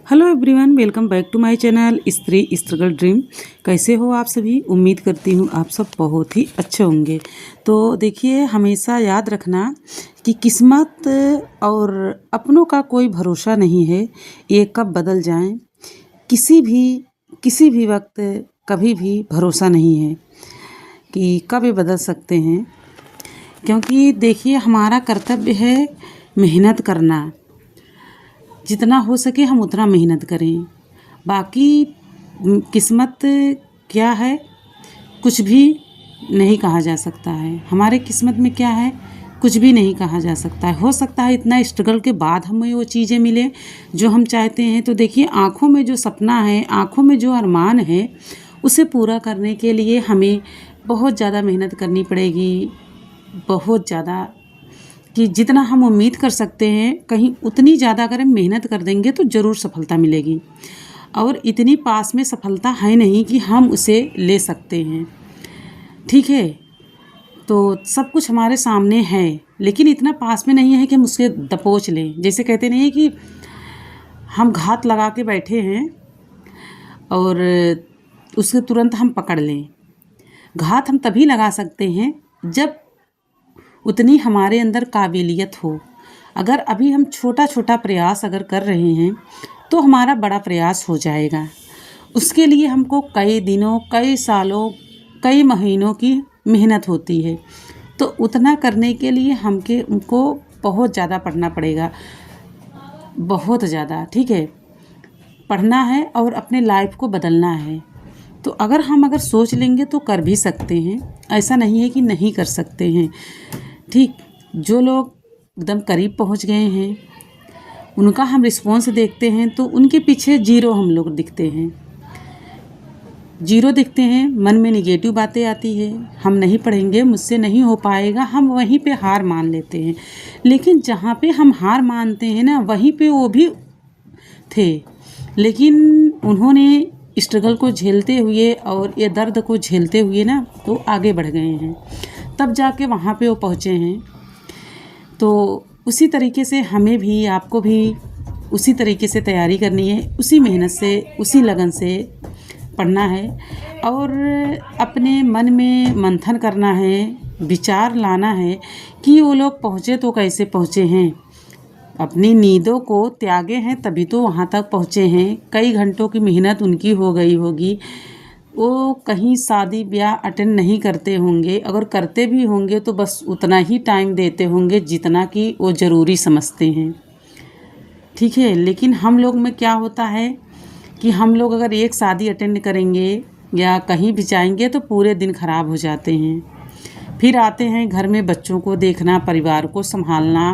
Hello everyone, welcome back to my channel Stree struggle dream. कैसे हो आप सभी? उम्मीद करती हूँ आप सब बहुत ही अच्छे होंगे। तो देखिए, हमेशा याद रखना कि किस्मत और अपनों का कोई भरोसा नहीं है, ये कब बदल जाएं। किसी भी वक्त कभी भी भरोसा नहीं है कि कब ये बदल सकते हैं। क्योंकि देखिए, हमारा कर्तव्य है मेहनत करना। जितना हो सके हम उतना मेहनत करें। बाकी किस्मत क्या है, कुछ भी नहीं कहा जा सकता है। हमारे किस्मत में क्या है, कुछ भी नहीं कहा जा सकता है। हो सकता है इतना स्ट्रगल के बाद हमें वो चीज़ें मिले जो हम चाहते हैं। तो देखिए, आँखों में जो सपना है, आँखों में जो अरमान है, उसे पूरा करने के लिए हमें बहुत ज़्यादा मेहनत करनी पड़ेगी। बहुत ज़्यादा, कि जितना हम उम्मीद कर सकते हैं कहीं उतनी ज़्यादा अगर हम मेहनत कर देंगे तो ज़रूर सफलता मिलेगी। और इतनी पास में सफलता है नहीं कि हम उसे ले सकते हैं। ठीक है, तो सब कुछ हमारे सामने है, लेकिन इतना पास में नहीं है कि हम उसके दबोच लें। जैसे कहते नहीं है कि हम घात लगा के बैठे हैं और उसके तुरंत हम पकड़ लें। घात हम तभी लगा सकते हैं जब उतनी हमारे अंदर काबिलियत हो। अगर अभी हम छोटा छोटा प्रयास अगर कर रहे हैं तो हमारा बड़ा प्रयास हो जाएगा। उसके लिए हमको कई दिनों, कई सालों, कई महीनों की मेहनत होती है। तो उतना करने के लिए हमको बहुत ज़्यादा पढ़ना पड़ेगा, बहुत ज़्यादा। ठीक है, पढ़ना है और अपने लाइफ को बदलना है। तो अगर सोच लेंगे तो कर भी सकते हैं। ऐसा नहीं है कि नहीं कर सकते हैं। ठीक, जो लोग एकदम करीब पहुंच गए हैं उनका हम रिस्पॉन्स देखते हैं तो उनके पीछे जीरो हम लोग दिखते हैं। जीरो दिखते हैं, मन में निगेटिव बातें आती है, हम नहीं पढ़ेंगे, मुझसे नहीं हो पाएगा, हम वहीं पे हार मान लेते हैं। लेकिन जहाँ पे हम हार मानते हैं ना, वहीं पे वो भी थे, लेकिन उन्होंने स्ट्रगल को झेलते हुए और ये दर्द को झेलते हुए ना तो आगे बढ़ गए हैं, तब जाके वहाँ पे वो पहुँचे हैं। तो उसी तरीके से हमें भी, आपको भी उसी तरीके से तैयारी करनी है, उसी मेहनत से, उसी लगन से पढ़ना है और अपने मन में मंथन करना है, विचार लाना है कि वो लोग पहुँचे तो कैसे पहुँचे हैं। अपनी नींदों को त्यागे हैं तभी तो वहाँ तक पहुँचे हैं। कई घंटों की मेहनत उनकी हो गई होगी। वो कहीं शादी ब्याह अटेंड नहीं करते होंगे, अगर करते भी होंगे तो बस उतना ही टाइम देते होंगे जितना कि वो ज़रूरी समझते हैं। ठीक है, लेकिन हम लोग में क्या होता है कि हम लोग अगर एक शादी अटेंड करेंगे या कहीं भी जाएंगे तो पूरे दिन ख़राब हो जाते हैं। फिर आते हैं घर में बच्चों को देखना, परिवार को संभालना,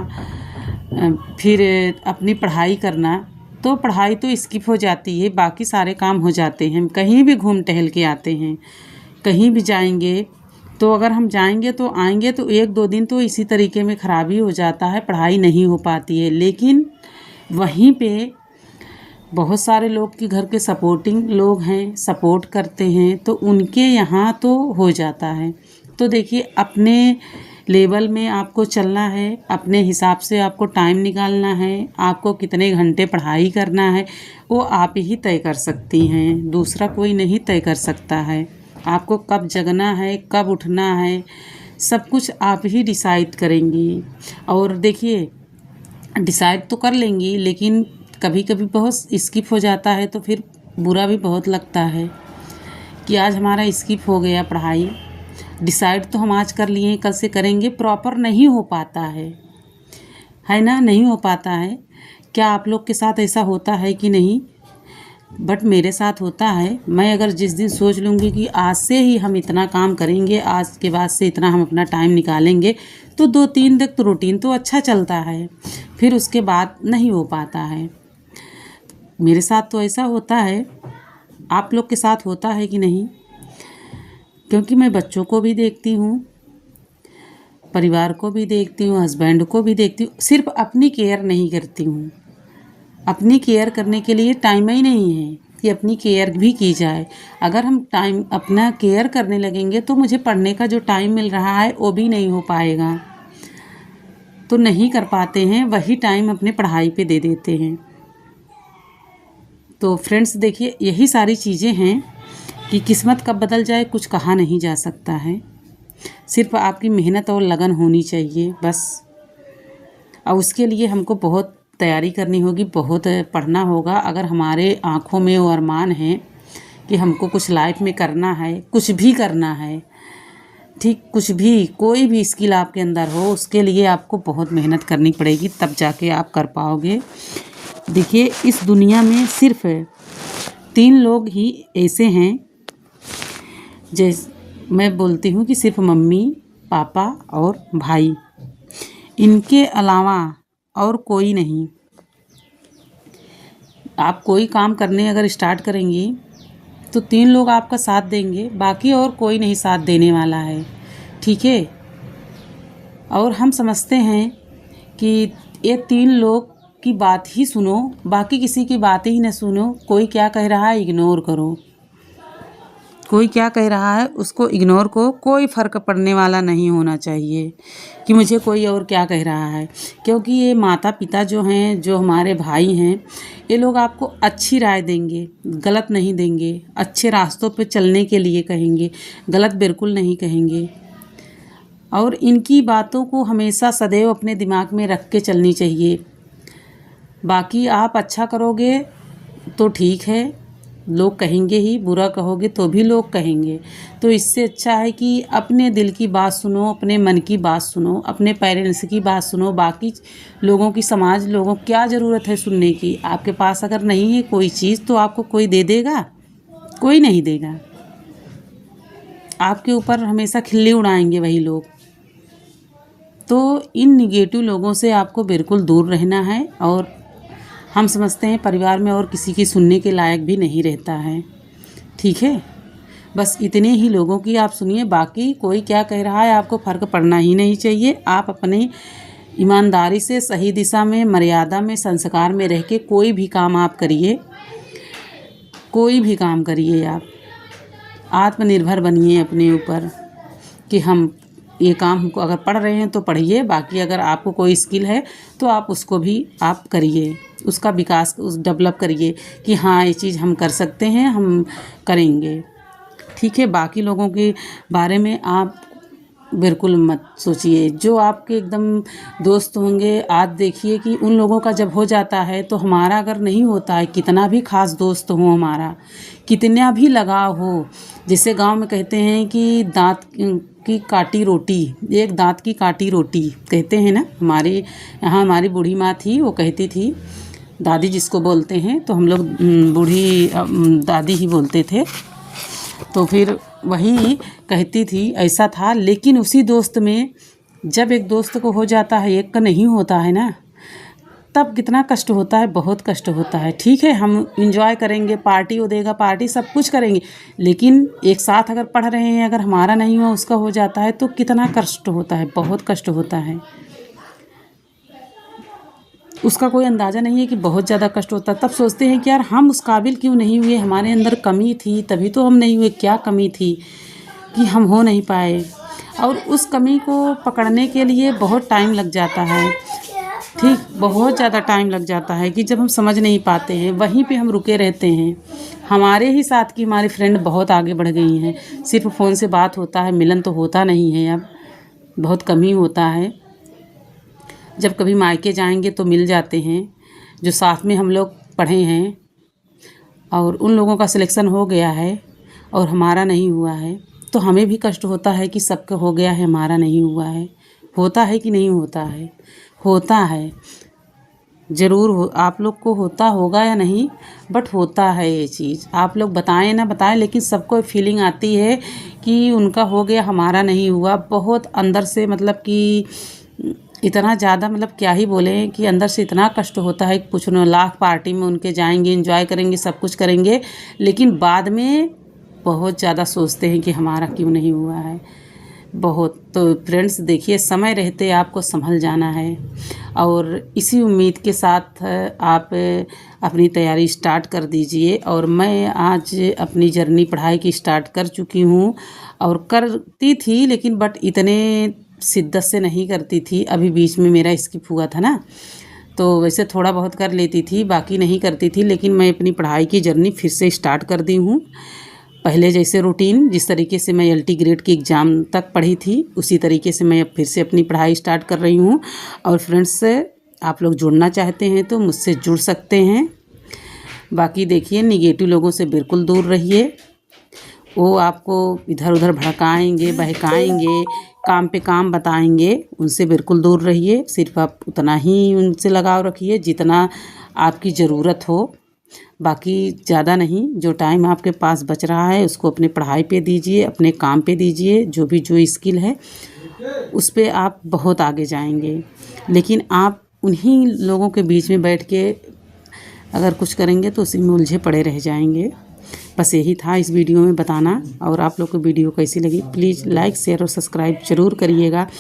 फिर अपनी पढ़ाई करना। तो पढ़ाई तो स्किप हो जाती है, बाकी सारे काम हो जाते हैं। कहीं भी घूम टहल के आते हैं, कहीं भी जाएंगे तो अगर हम जाएंगे तो आएंगे तो 1-2 दिन तो इसी तरीके में ख़राबी हो जाता है, पढ़ाई नहीं हो पाती है। लेकिन वहीं पे बहुत सारे लोग के घर के सपोर्टिंग लोग हैं, सपोर्ट करते हैं, तो उनके यहाँ तो हो जाता है। तो देखिए, अपने लेवल में आपको चलना है, अपने हिसाब से आपको टाइम निकालना है। आपको कितने घंटे पढ़ाई करना है वो आप ही तय कर सकती हैं, दूसरा कोई नहीं तय कर सकता है। आपको कब जगना है, कब उठना है, सब कुछ आप ही डिसाइड करेंगी। और देखिए, डिसाइड तो कर लेंगी लेकिन कभी कभी बहुत स्किप हो जाता है तो फिर बुरा भी बहुत लगता है कि आज हमारा स्किप हो गया पढ़ाई। डिसाइड तो हम आज कर लिए, कल से करेंगे, प्रॉपर नहीं हो पाता है ना, नहीं हो पाता है। क्या आप लोग के साथ ऐसा होता है कि नहीं? बट मेरे साथ होता है। मैं अगर जिस दिन सोच लूँगी कि आज से ही हम इतना काम करेंगे, आज के बाद से इतना हम अपना टाइम निकालेंगे, तो 2-3 दिन तो रूटीन तो अच्छा चलता है, फिर उसके बाद नहीं हो पाता है। मेरे साथ तो ऐसा होता है। आप लोग के साथ होता है कि नहीं? क्योंकि मैं बच्चों को भी देखती हूँ, परिवार को भी देखती हूँ, हस्बैंड को भी देखती हूँ, सिर्फ अपनी केयर नहीं करती हूँ। अपनी केयर करने के लिए टाइम ही नहीं है कि अपनी केयर भी की जाए। अगर हम टाइम अपना केयर करने लगेंगे तो मुझे पढ़ने का जो टाइम मिल रहा है वो भी नहीं हो पाएगा। तो नहीं कर पाते हैं, वही टाइम अपने पढ़ाई पे दे देते हैं। तो फ्रेंड्स देखिए, यही सारी चीज़ें हैं कि किस्मत कब बदल जाए कुछ कहा नहीं जा सकता है। सिर्फ आपकी मेहनत और लगन होनी चाहिए बस। और उसके लिए हमको बहुत तैयारी करनी होगी, बहुत पढ़ना होगा। अगर हमारे आँखों में वो अरमान है कि हमको कुछ लाइफ में करना है, कुछ भी करना है, ठीक, कुछ भी, कोई भी स्किल आपके अंदर हो, उसके लिए आपको बहुत मेहनत करनी पड़ेगी, तब जाके आप कर पाओगे। देखिए, इस दुनिया में सिर्फ 3 लोग ही ऐसे हैं, जैसे मैं बोलती हूँ कि सिर्फ मम्मी, पापा और भाई, इनके अलावा और कोई नहीं। आप कोई काम करने अगर स्टार्ट करेंगी तो 3 लोग आपका साथ देंगे, बाकी और कोई नहीं साथ देने वाला है, ठीक है। और हम समझते हैं कि ये 3 लोग की बात ही सुनो, बाकी किसी की बात ही न सुनो। कोई क्या कह रहा है इग्नोर करो, कोई क्या कह रहा है उसको इग्नोर को, कोई फ़र्क पड़ने वाला नहीं होना चाहिए कि मुझे कोई और क्या कह रहा है। क्योंकि ये माता पिता जो हैं, जो हमारे भाई हैं, ये लोग आपको अच्छी राय देंगे, गलत नहीं देंगे। अच्छे रास्तों पे चलने के लिए कहेंगे, गलत बिल्कुल नहीं कहेंगे। और इनकी बातों को हमेशा सदैव अपने दिमाग में रख के चलनी चाहिए। बाकी आप अच्छा करोगे तो ठीक है, लोग कहेंगे ही, बुरा कहोगे तो भी लोग कहेंगे। तो इससे अच्छा है कि अपने दिल की बात सुनो, अपने मन की बात सुनो, अपने पेरेंट्स की बात सुनो। बाकी लोगों की, समाज लोगों क्या ज़रूरत है सुनने की। आपके पास अगर नहीं है कोई चीज़ तो आपको कोई दे देगा? कोई नहीं देगा। आपके ऊपर हमेशा खिल्ली उड़ाएंगे वही लोग। तो इन निगेटिव लोगों से आपको बिल्कुल दूर रहना है। और हम समझते हैं परिवार में और किसी की सुनने के लायक भी नहीं रहता है, ठीक है। बस इतने ही लोगों की आप सुनिए, बाकी कोई क्या कह रहा है आपको फ़र्क पड़ना ही नहीं चाहिए। आप अपनी ईमानदारी से, सही दिशा में, मर्यादा में, संस्कार में रह के कोई भी काम आप करिए, कोई भी काम करिए। आप आत्मनिर्भर बनिए अपने ऊपर कि हम ये काम हमको, अगर पढ़ रहे हैं तो पढ़िए, बाकी अगर आपको कोई स्किल है तो आप उसको भी आप करिए, उसका विकास, उस डेवलप करिए कि हाँ ये चीज़ हम कर सकते हैं, हम करेंगे, ठीक है। बाकी लोगों के बारे में आप बिल्कुल मत सोचिए। जो आपके एकदम दोस्त होंगे, आज देखिए कि उन लोगों का जब हो जाता है तो हमारा अगर नहीं होता है, कितना भी खास दोस्त हो हमारा, कितना भी लगाव हो, जैसे गांव में कहते हैं कि दांत की काटी रोटी, एक दांत की काटी रोटी कहते हैं ना। हमारे यहाँ हमारी बूढ़ी माँ थी, वो कहती थी, दादी जिसको बोलते हैं, तो हम लोग बूढ़ी दादी ही बोलते थे। तो फिर वही कहती थी, ऐसा था। लेकिन उसी दोस्त में जब एक दोस्त को हो जाता है, एक का नहीं होता है ना, तब कितना कष्ट होता है, बहुत कष्ट होता है। ठीक है, हम इंजॉय करेंगे, पार्टी हो देगा, पार्टी सब कुछ करेंगे, लेकिन एक साथ अगर पढ़ रहे हैं, अगर हमारा नहीं हुआ, उसका हो जाता है, तो कितना कष्ट होता है, बहुत कष्ट होता है। उसका कोई अंदाज़ा नहीं है कि बहुत ज़्यादा कष्ट होता है। तब सोचते हैं कि यार हम उस काबिल क्यों नहीं हुए, हमारे अंदर कमी थी तभी तो हम नहीं हुए, क्या कमी थी कि हम हो नहीं पाए। और उस कमी को पकड़ने के लिए बहुत टाइम लग जाता है, ठीक, बहुत ज़्यादा टाइम लग जाता है कि जब हम समझ नहीं पाते हैं, वहीं पे हम रुके रहते हैं। हमारे ही साथ की हमारी फ्रेंड बहुत आगे बढ़ गई हैं, सिर्फ फ़ोन से बात होता है, मिलन तो होता नहीं है, अब बहुत कम ही होता है। जब कभी मायके जाएंगे तो मिल जाते हैं, जो साथ में हम लोग पढ़े हैं और उन लोगों का सिलेक्शन हो गया है और हमारा नहीं हुआ है, तो हमें भी कष्ट होता है कि सबका हो गया है, हमारा नहीं हुआ है। होता है कि नहीं होता है? होता है, ज़रूर हो। आप लोग को होता होगा या नहीं, बट होता है ये चीज़। आप लोग बताएं ना बताएं, लेकिन सबको फीलिंग आती है कि उनका हो गया, हमारा नहीं हुआ। बहुत अंदर से, मतलब कि इतना ज़्यादा, मतलब क्या ही बोलें कि अंदर से इतना कष्ट होता है कि कुछ न। लाख पार्टी में उनके जाएंगे, एंजॉय करेंगे, सब कुछ करेंगे, लेकिन बाद में बहुत ज़्यादा सोचते हैं कि हमारा क्यों नहीं हुआ है, बहुत। तो फ्रेंड्स देखिए, समय रहते आपको संभल जाना है, और इसी उम्मीद के साथ आप अपनी तैयारी स्टार्ट कर दीजिए। और मैं आज अपनी जर्नी पढ़ाई की स्टार्ट कर चुकी हूँ, और करती थी, लेकिन बट इतने शिद्दत से नहीं करती थी। अभी बीच में मेरा स्किप हुआ था ना, तो वैसे थोड़ा बहुत कर लेती थी, बाकी नहीं करती थी। लेकिन मैं अपनी पढ़ाई की जर्नी फिर से स्टार्ट कर दी हूँ। पहले जैसे रूटीन जिस तरीके से मैं LT ग्रेड की एग्ज़ाम तक पढ़ी थी, उसी तरीके से मैं अब फिर से अपनी पढ़ाई स्टार्ट कर रही हूँ। और फ्रेंड्स, आप लोग जुड़ना चाहते हैं तो मुझसे जुड़ सकते हैं। बाकी देखिए, निगेटिव लोगों से बिल्कुल दूर रहिए। वो आपको इधर उधर भड़काएंगे, बहकाएंगे, काम पे काम बताएंगे, उनसे बिल्कुल दूर रहिए। सिर्फ आप उतना ही उनसे लगाव रखिए जितना आपकी ज़रूरत हो, बाकी ज़्यादा नहीं। जो टाइम आपके पास बच रहा है उसको अपने पढ़ाई पे दीजिए, अपने काम पे दीजिए। जो स्किल है उस पे आप बहुत आगे जाएंगे। लेकिन आप उन्हीं लोगों के बीच में बैठ के अगर कुछ करेंगे तो उसी में उलझे पड़े रह जाएंगे। बस यही था इस वीडियो में बताना। और आप लोग को वीडियो कैसी लगी प्लीज़ लाइक, शेयर और सब्सक्राइब ज़रूर करिएगा।